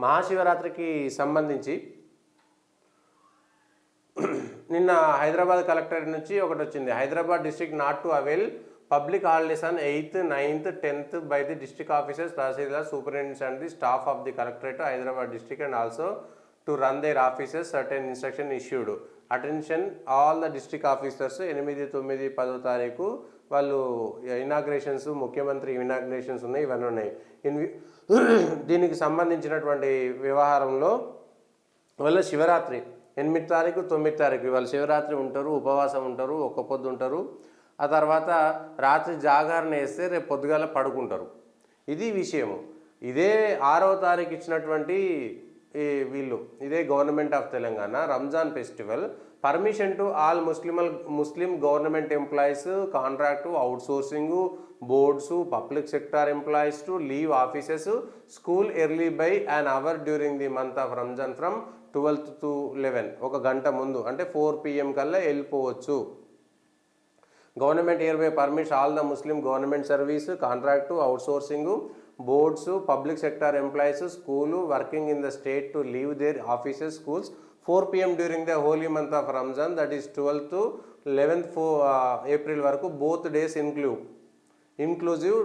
మహాశివరాత్రికి సంబంధించి నిన్న హైదరాబాద్ కలెక్టరేట్ నుంచి ఒకటి వచ్చింది. Hyderabad district not to avail public holidays on 8th, 9th, 10th by the district officers, tahsildar, superintendents and the staff of the collectorate Hyderabad district and also to run their offices certain instruction issued. Attention all the district officers 8, 9, 10వ తారీఖు వాళ్ళు inaugurations, ముఖ్యమంత్రి inaugurations ఉన్నాయి, ఇవన్నీ ఉన్నాయి. దీనికి సంబంధించినటువంటి వ్యవహారంలో వల్ల శివరాత్రి 8 తారీఖు, 9 తారీఖు ఇవాళ శివరాత్రి ఉంటారు, ఉపవాసం ఉంటారు, ఒక్క పొద్దు ఉంటారు. ఆ తర్వాత రాత్రి జాగరణ వేస్తే రేపు పొద్దుగాల పడుకుంటారు. ఇది విషయము. ఇదే 6వ తారీఖు ఇచ్చినటువంటి ఇదే government of Telangana Ramzan festival permission to all Muslim government employees, contract, outsourcing, boards, public sector employees to leave offices, school early by an hour during the month of Ramzan from 12 to 11, ఒక గంట ముందు అంటే 4 PM కల్లా వెళ్ళిపోవచ్చు. Government hereby permits all the Muslim government service, contract, outsourcing, boards, public sector employees, school working in the state to leave their offices, schools 4 PM during the holy month of Ramzan, that is 12th to 11th April వరకు both days inclusive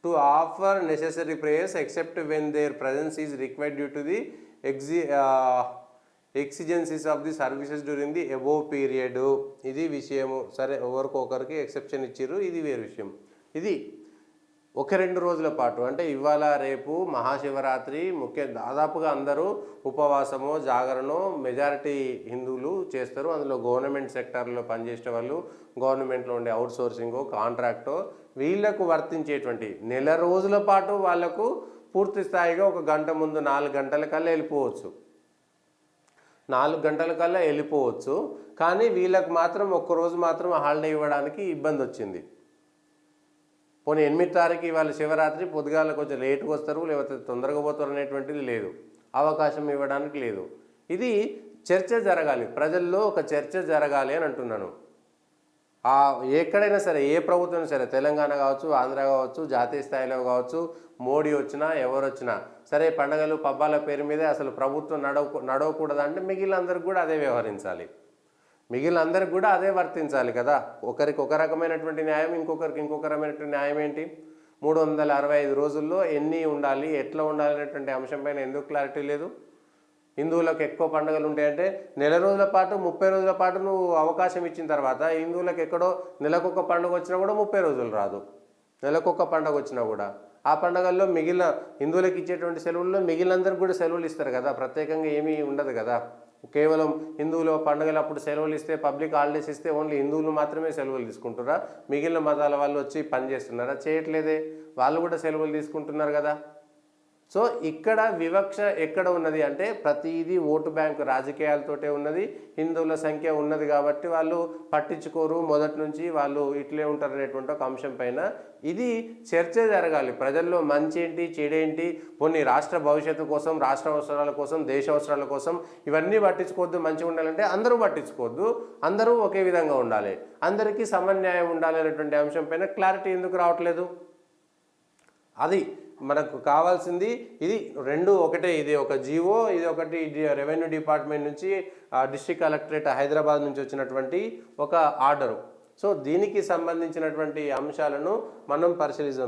to offer necessary prayers except when their presence is required due to the exigencies of the services during the above period. ఇది విషయము. సరే, ఒకరికి exception ఇచ్చారు, ఇది వేరే విషయం. ఇది 1-2 రోజుల పాటు అంటే ఇవాళ రేపు మహాశివరాత్రి దాదాపుగా అందరూ ఉపవాసమో జాగరణో మెజారిటీ హిందువులు చేస్తారు. అందులో గవర్నమెంట్ సెక్టార్లో పనిచేసే వాళ్ళు, గవర్నమెంట్లో ఉండే అవుట్సోర్సింగో కాంట్రాక్టో వీళ్లకు వర్తించేటువంటి నెల రోజుల పాటు వాళ్లకు పూర్తి స్థాయిగా ఒక గంట ముందు 4 గంటల కల్లా వెళ్ళిపోవచ్చు. 4 గంటల కల్లా వెళ్ళిపోవచ్చు. కానీ వీళ్ళకు మాత్రం ఒక్కరోజు మాత్రం హాలిడే ఇవ్వడానికి ఇబ్బంది వచ్చింది. పోనీ 8 తారీఖు ఇవాళ శివరాత్రి పొద్దుగాల కొంచెం లేటుగా వస్తారు, లేకపోతే తొందరగా పోతారు అనేటువంటిది లేదు, అవకాశం ఇవ్వడానికి లేదు. ఇది చర్చ జరగాలి, ప్రజల్లో ఒక చర్చ జరగాలి అని అంటున్నాను. ఎక్కడైనా సరే, ఏ ప్రభుత్వం సరే, తెలంగాణ కావచ్చు, ఆంధ్ర కావచ్చు, జాతీయ స్థాయిలో కావచ్చు, మోడీ వచ్చినా ఎవరు వచ్చినా సరే, పండగలు పబ్బాల పేరు మీదే అసలు ప్రభుత్వం నడవకూడదంటే మిగిలినందరికి కూడా అదే వ్యవహరించాలి, మిగిలినందరికి కూడా అదే వర్తించాలి కదా. ఒకరికి ఒక రకమైనటువంటి న్యాయం, ఇంకొకరికి ఇంకొక రకమైనటువంటి న్యాయం ఏంటి? 365 రోజుల్లో ఎన్ని ఉండాలి, ఎట్లా ఉండాలి అనేటువంటి అంశం పైన ఎందుకు క్లారిటీ లేదు? హిందువులకు ఎక్కువ పండుగలు ఉంటాయంటే నెల రోజుల పాటు 30 రోజుల పాటు నువ్వు అవకాశం ఇచ్చిన తర్వాత హిందువులకు ఎక్కడో నెలకొక పండుగ వచ్చినా కూడా 30 రోజులు రాదు. నెలకొక పండుగ వచ్చినా కూడా ఆ పండుగల్లో మిగిలిన హిందువులకు ఇచ్చేటువంటి సెలవుల్లో మిగిలినందరికి కూడా సెలవులు ఇస్తారు కదా, ప్రత్యేకంగా ఏమీ ఉండదు కదా. కేవలం హిందువుల పండుగలు అప్పుడు సెలవులు ఇస్తే, పబ్లిక్ హాలిడేస్ ఇస్తే ఓన్లీ హిందువులు మాత్రమే సెలవులు తీసుకుంటారా? మిగిలిన మతాల వాళ్ళు వచ్చి పని చేస్తున్నారా? చేయట్లేదే, వాళ్ళు కూడా సెలవులు తీసుకుంటున్నారు కదా. సో ఇక్కడ వివక్ష ఎక్కడ ఉన్నది అంటే ప్రతిదీ ఓటు బ్యాంకు రాజకీయాలతోటే ఉన్నది. హిందువుల సంఖ్య ఉన్నది కాబట్టి వాళ్ళు పట్టించుకోరు, మొదటి నుంచి వాళ్ళు ఇట్లే ఉంటారు అనేటువంటి ఒక అంశం పైన ఇది చర్చ జరగాలి. ప్రజల్లో మంచి ఏంటి, చెడేంటి, కొన్ని రాష్ట్ర భవిష్యత్తు కోసం, రాష్ట్ర అవసరాల కోసం, దేశ అవసరాల కోసం ఇవన్నీ పట్టించుకోవద్దు. మంచిగా ఉండాలంటే అందరూ పట్టించుకోవద్దు, అందరూ ఒకే విధంగా ఉండాలి, అందరికీ సమన్యాయం ఉండాలి అనేటువంటి అంశం పైన క్లారిటీ ఎందుకు రావట్లేదు? అది మనకు కావాల్సింది. ఇది రెండు ఒకటే, ఇది ఒక జీవో, ఇది ఒకటి రెవెన్యూ డిపార్ట్మెంట్ నుంచి డిస్ట్రిక్ట్ కలెక్టరేట్ హైదరాబాద్ నుంచి వచ్చినటువంటి ఒక ఆర్డరు. సో దీనికి సంబంధించినటువంటి అంశాలను మనం పరిశీలిద్దాం.